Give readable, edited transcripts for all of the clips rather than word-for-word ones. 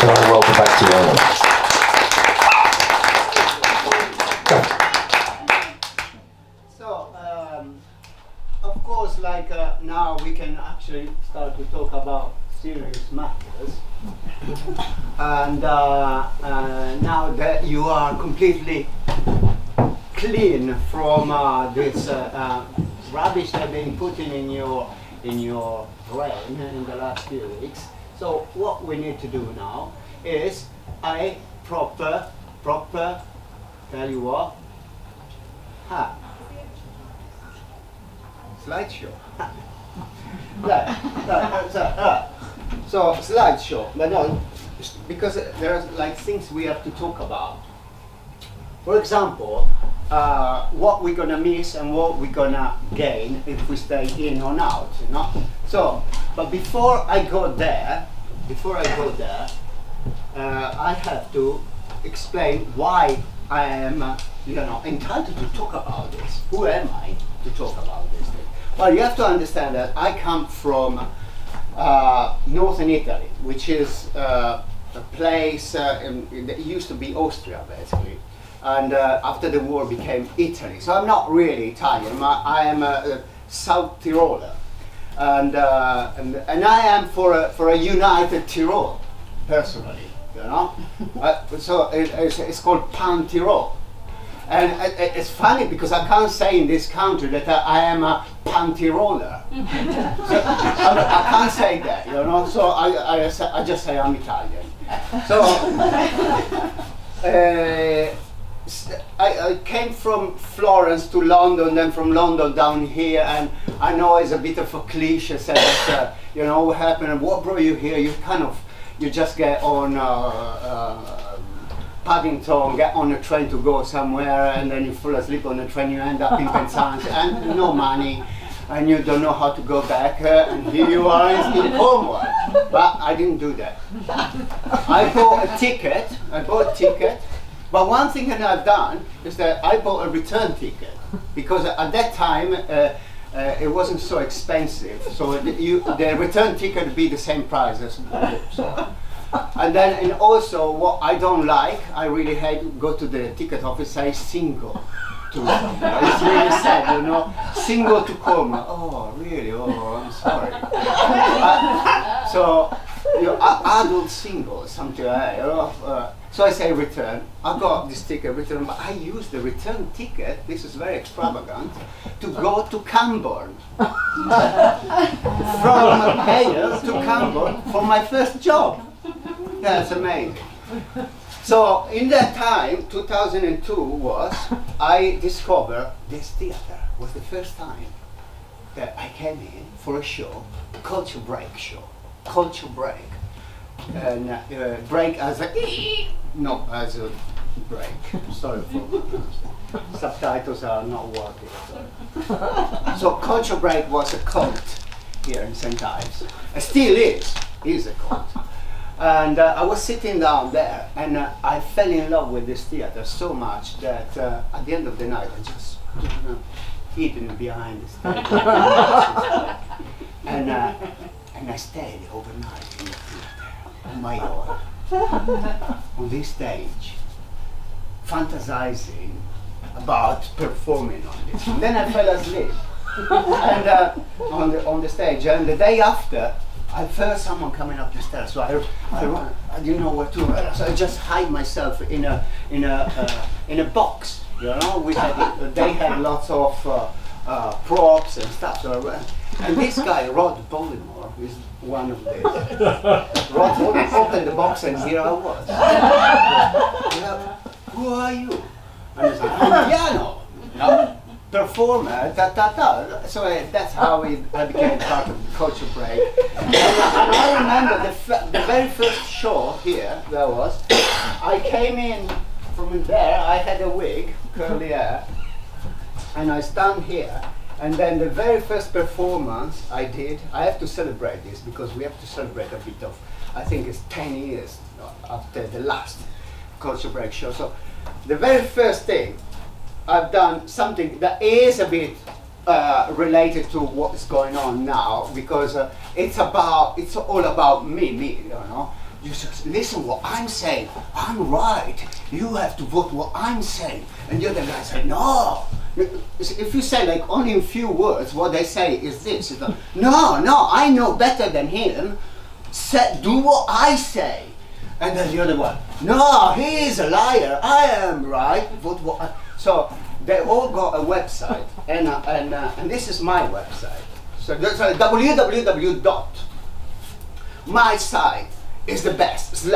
And welcome back to Ireland. Of course, like now we can actually start to talk about serious matters. And now that you are completely clean from this rubbish that have been put in your brain in the last few weeks. So what we need to do now is a proper, tell you what, slideshow. So slideshow, but no, because there's like things we have to talk about. For example, what we're gonna miss and what we're gonna gain if we stay in or out, you know. So, but before I go there, I have to explain why I am, you know, entitled to talk about this. Who am I to talk about this thing? Well, you have to understand that I come from northern Italy, which is a place that used to be Austria, basically. And after the war became Italy. So I'm not really Italian, I am a South Tiroler. And I am for a united Tyrol, personally, you know. So it's called Pan Tirol. And it's funny because I can't say in this country that I am a Pan-Tiroler. So I can't say that, you know, so I just say I'm Italian. So I came from Florence to London, then from London down here, and I know it's a bit of a cliche, say that, you know, what happened, what brought you here, you just get on Paddington, get on a train to go somewhere, and then you fall asleep on the train, you end up in Penzance, and no money, and you don't know how to go back, and here you are in Cornwall. But I didn't do that. I bought a ticket, but one thing that I've done is that I bought a return ticket, because at that time it wasn't so expensive, so the return ticket would be the same price as so. And then, and also, what I don't like, I really hate to go to the ticket office, say single to it's really sad, you know, single to Como. Oh, really? Oh, I'm sorry. So, you know, adult single, something like that, you know. So I say return. I got this ticket return, but I used the return ticket, this is very extravagant, to go to Camborne. From Hale to Camborne for my first job. That's amazing. So in that time, 2002 was, I discovered this theater. It was the first time that I came in for a show, Culture Break show. Culture Break. And break as a, not as a break. Sorry for subtitles are not working. So Culture Break was a cult here in St. Ives. It still is a cult. And I was sitting down there, and I fell in love with this theater so much that at the end of the night, I just hidden behind the stage. and I stayed overnight in the theater, on my own, on this stage, fantasizing about performing on this. And then I fell asleep and on the stage, and the day after, I felt someone coming up the stairs, so I run. I didn't know where to. So I just hide myself in a box. You know, they had lots of props and stuff. So I ran. And this guy, Rod Bollimore, is one of these. Rod opened the box, and here I was. Who are you? And he's like, I'm piano. No. Performer, So that's how I became part of the Culture Break. And I remember the very first show here, there was, I came in from there, I had a wig, curly hair, and I stand here, and then the very first performance I did, I have to celebrate this because we have to celebrate a bit of, I think it's 10 years after the last Culture Break show. So the very first thing, I've done something that is a bit related to what's going on now, because it's all about me, you know. you just listen what I'm saying. I'm right. You have to vote what I'm saying. And the other guy said, no. If you say like only a few words, what they say is this. It's like, no, I know better than him. Do what I say. And then the other one, no, he is a liar. I am right. Vote what I. So they all got a website, and this is my website. So that's www. My site is the best. /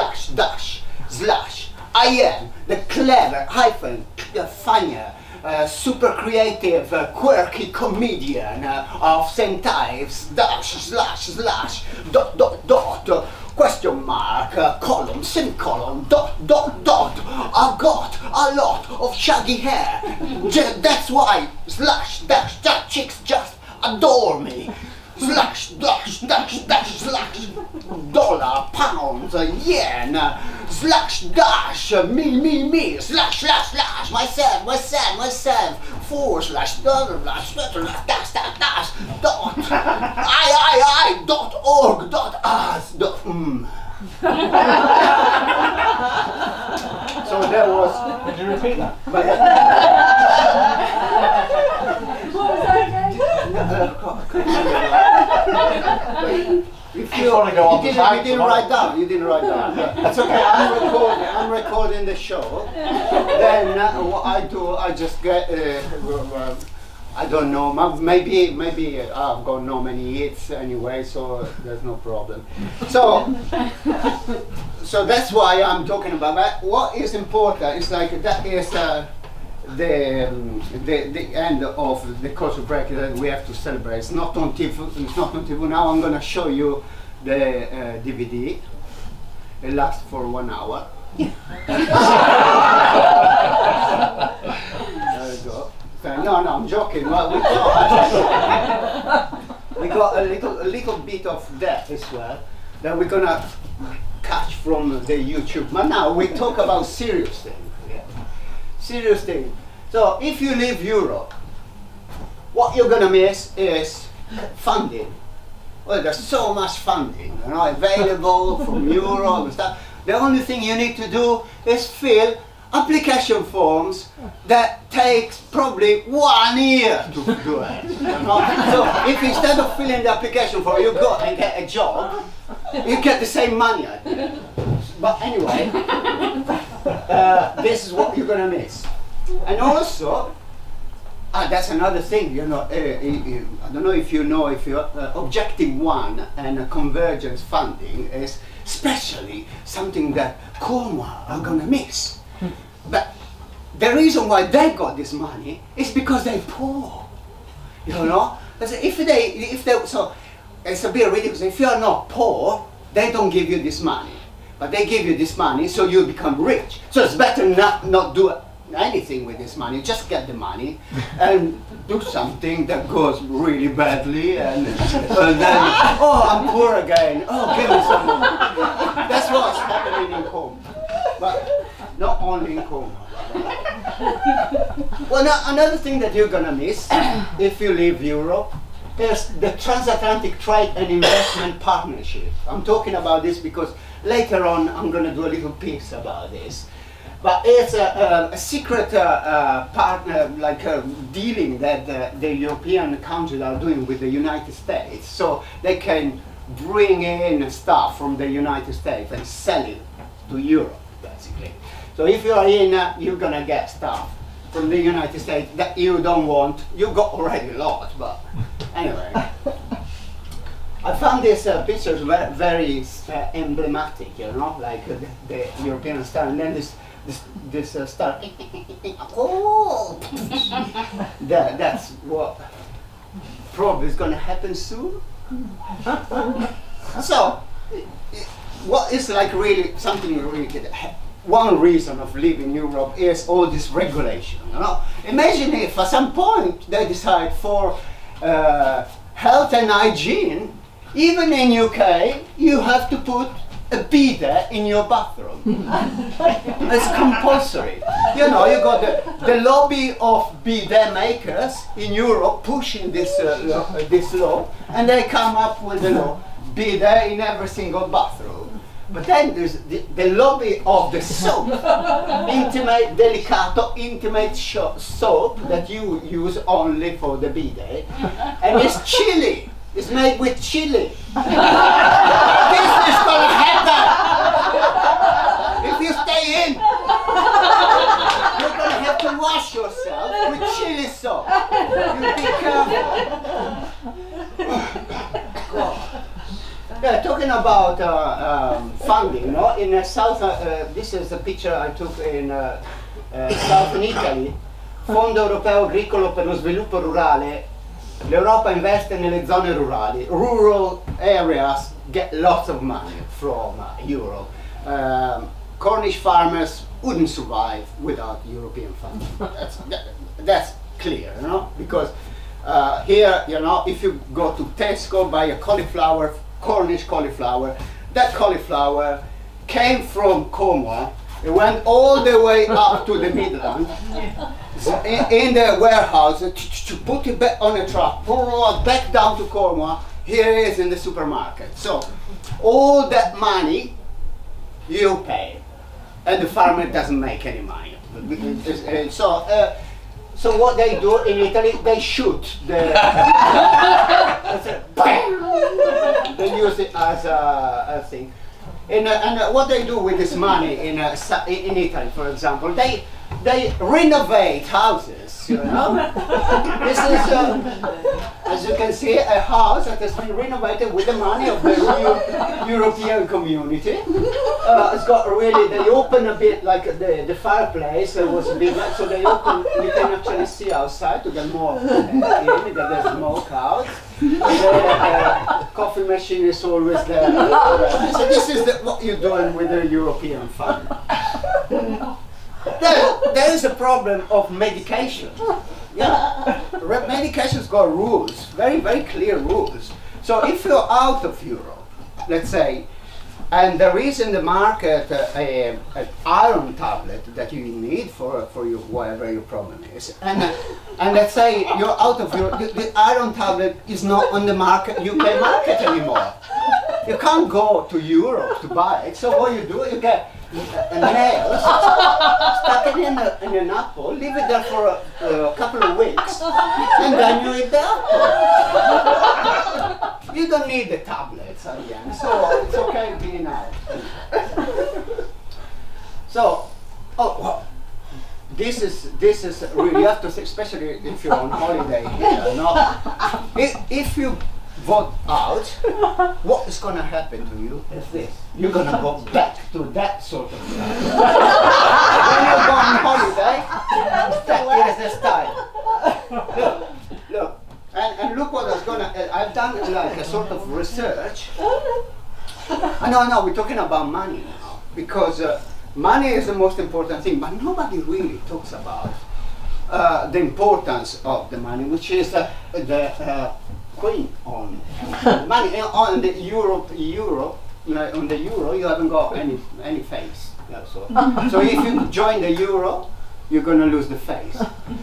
I am the clever funnier, super creative, quirky comedian of St. Ives. / question mark, column, semicolon, dot. I've got a lot of shaggy hair. That's why / chicks just adore me. / dollar, pounds, yen, / me, / myself, / dot, I, dot org, dot us, dot, So there was. Could you repeat that? If you want to go on you didn't write down. You didn't write down. That's okay. I'm recording the show. Then what I do, I just get. I don't know. Maybe I've got no many hits anyway, so there's no problem. So that's why I'm talking about that. What is important is like that is. The end of the cultural break that we have to celebrate. It's not on TV. It's not on TV. Now I'm going to show you the DVD. It lasts for 1 hour. There you go. No, I'm joking. Well, we got a little bit of that as well that we're gonna catch from the YouTube. But now we talk about serious things. Serious thing. So if you leave Europe, what you're gonna miss is funding. Well, there's so much funding, available from Europe and stuff. The only thing you need to do is fill application forms that takes probably 1 year to do it. So if instead of filling the application form, you go and get a job, you get the same money. But anyway. This is what you're gonna miss, and also that's another thing. I don't know if you know if you're Objective 1 and convergence funding is especially something that Cornwall are gonna miss. But the reason why they got this money is because they're poor. So it's a bit ridiculous. If you're not poor, they don't give you this money. But they give you this money so you become rich. So it's better not do anything with this money. Just get the money and do something that goes really badly and then, oh, I'm poor again. Oh, give me some money. That's what's happening in Como. But not only in Como. Well, now, another thing that you're gonna miss if you leave Europe is the Transatlantic Trade and Investment Partnership. I'm talking about this because later on I'm going to do a little piece about this. But it's a secret partner, like a dealing that the European countries are doing with the United States. So they can bring in stuff from the United States and sell it to Europe, basically. So if you are in, you're going to get stuff from the United States that you don't want. You got already a lot, but anyway. I found these pictures very emblematic, like the European style, and then this star. Oh, that's what probably is going to happen soon. So, what is like really something really good? One reason of leaving Europe is all this regulation. Imagine if at some point they decide for health and hygiene. Even in UK, you have to put a bidet in your bathroom. It's compulsory. You got the lobby of bidet makers in Europe pushing this law, and they come up with the law, bidet in every single bathroom. But then there's the lobby of the soap, intimate, delicato, intimate soap that you use only for the bidet, and it's chili. It's made with chili. This is gonna happen if you stay in. You're gonna have to wash yourself with chili soap. You be careful. God. Yeah, talking about funding, no? In South, this is a picture I took in Southern Italy. Fondo Europeo Agricolo per lo Sviluppo Rurale. L'Europa investe nelle zone rurali. Rural areas get lots of money from Europe. Cornish farmers wouldn't survive without European funding. That's clear, you know, because here, you know, if you go to Tesco, buy a cauliflower, Cornish cauliflower, that cauliflower came from Cornwall. It went all the way up to the Midlands, in the warehouse, to put it back on a truck, back down to Cornwall. Here it is in the supermarket. So all that money you pay, and the farmer doesn't make any money. So what they do in Italy, they shoot the they use it as a thing. And what they do with this money in Italy, for example, they renovate houses, you know. This is, as you can see, a house that has been renovated with the money of the European community. It's got really, they open a bit, like the fireplace was big, so they open, you can actually see outside to get more in, that there's smoke out. The coffee machine is always there. So this is what you're doing with the European fund. There is a problem of medication. Yeah, medication's got rules, very, very clear rules. So if you're out of Europe, let's say, and there is in the market an iron tablet that you need for your whatever your problem is, and let's say you're out of Europe, the iron tablet is not on the market, UK market anymore. You can't go to Europe to buy it. So what you do, you get a nail, stuck it in an apple, leave it there for a couple of weeks, and then you eat the apple. You don't need the tablets at the end, so it's okay being out. So, this is really, you have to say, especially if you're on holiday here, no? If you vote out, what is going to happen to you is this. You're going to go back to that sort of life. When you go on holiday, that is the style. Look. And look what I was gonna, I've done like a sort of research. No, we're talking about money now, because money is the most important thing, but nobody really talks about the importance of the money, which is the Queen on money. On the euro, on the euro, you haven't got any face. Yeah, so if you join the euro, you're going to lose the face.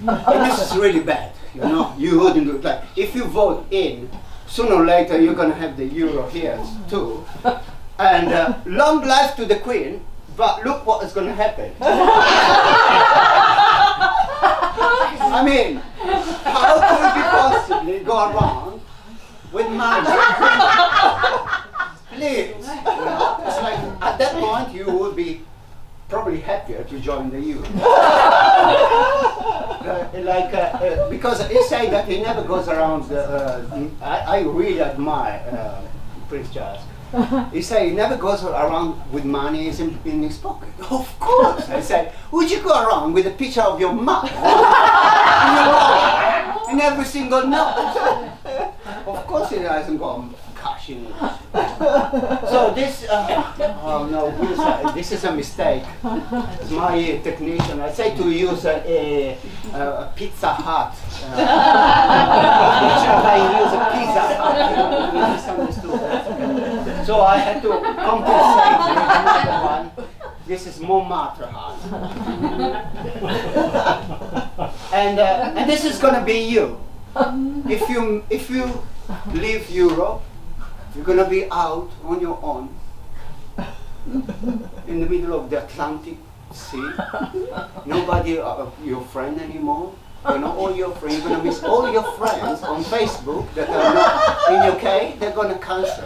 And this is really bad. You know, you wouldn't do that. If you vote in, sooner or later you're going to have the euro here too. And long life to the Queen, but look what is going to happen. I mean, how could we possibly go around with money? Please. You know, it's like, at that point you would be probably happier to join the euro. Because he say that he never goes around. I really admire Prince Charles. He say he never goes around with money in his pocket. Of course, I said, would you go around with a picture of your mum in every single note? Of course, he hasn't got cash in it. So this, oh no, this is a mistake. My technician, I say to use a Pizza Hut. I use a Pizza Hut. You misunderstood that. So I had to compensate with another one. This is Montmartre Hut. And this is going to be you. If you leave Europe, you're going to be out on your own. in the middle of the Atlantic Sea. Nobody your friend anymore. You know, all your friends, you're gonna miss all your friends on Facebook that are not in UK, they're gonna cancel.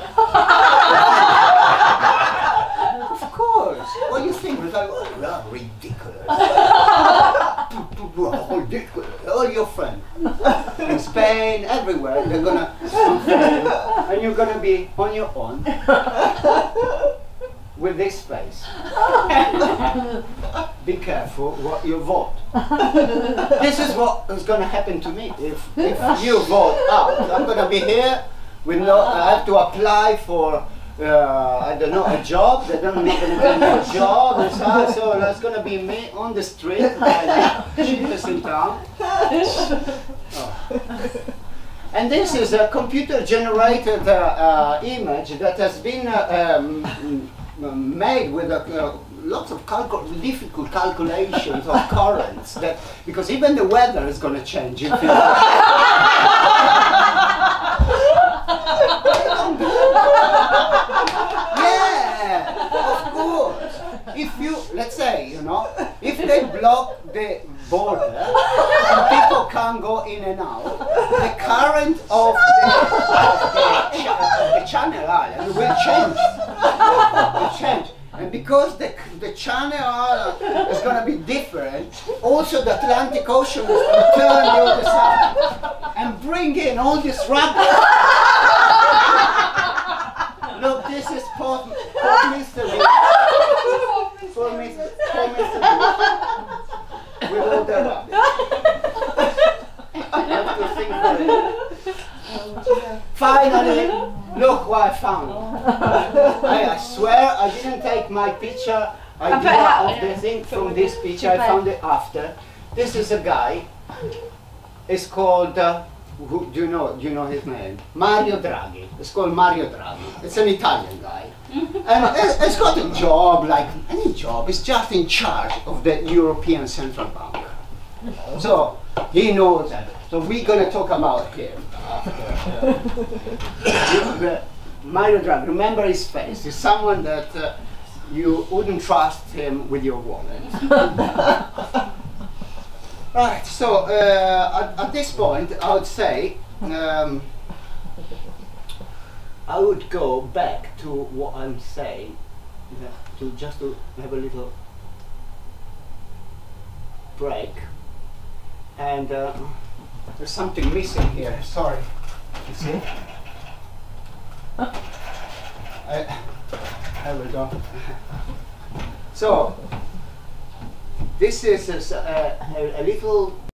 Of course. What do you think? It's like, oh, ridiculous. Ridiculous. All your friends in Spain, everywhere, they're gonna unfollow you, and you're gonna be on your own with this face. Be careful what you vote. This is what is going to happen to me. If you vote out, I'm going to be here with no, I have to apply for, I don't know, a job. They're not going to give me a job. And so that's going to be me on the street, cheapest in town. Oh. And this is a computer-generated image that has been made with lots of difficult calculations of currents, that because even the weather is going to change. Yeah, of course. If you, let's say, you know, if they block the border and people can't go in and out, the current of the Channel Island will change. Will change. And because the Channel Island is going to be different, also the Atlantic Ocean is going to turn the other side and bring in all this rubbish. Look, this is for Mr. B. For Mr. B. With all the rubbish. I have to think about it. Finally, look what I found. I swear I didn't take my picture idea of the thing from this picture. I found it after. This is a guy. It's called, do you know his name? Mario Draghi. It's called Mario Draghi. It's an Italian guy. And it's got a job like any job. It's just in charge of the European Central Bank. So he knows that. So we're going to talk about him after. Mario Draghi, remember his face. He's someone that you wouldn't trust him with your wallet. Right, so at this point I would say I would go back to what I'm saying, to have a little break. And there's something missing here, sorry. You see? There we go. So, this is a little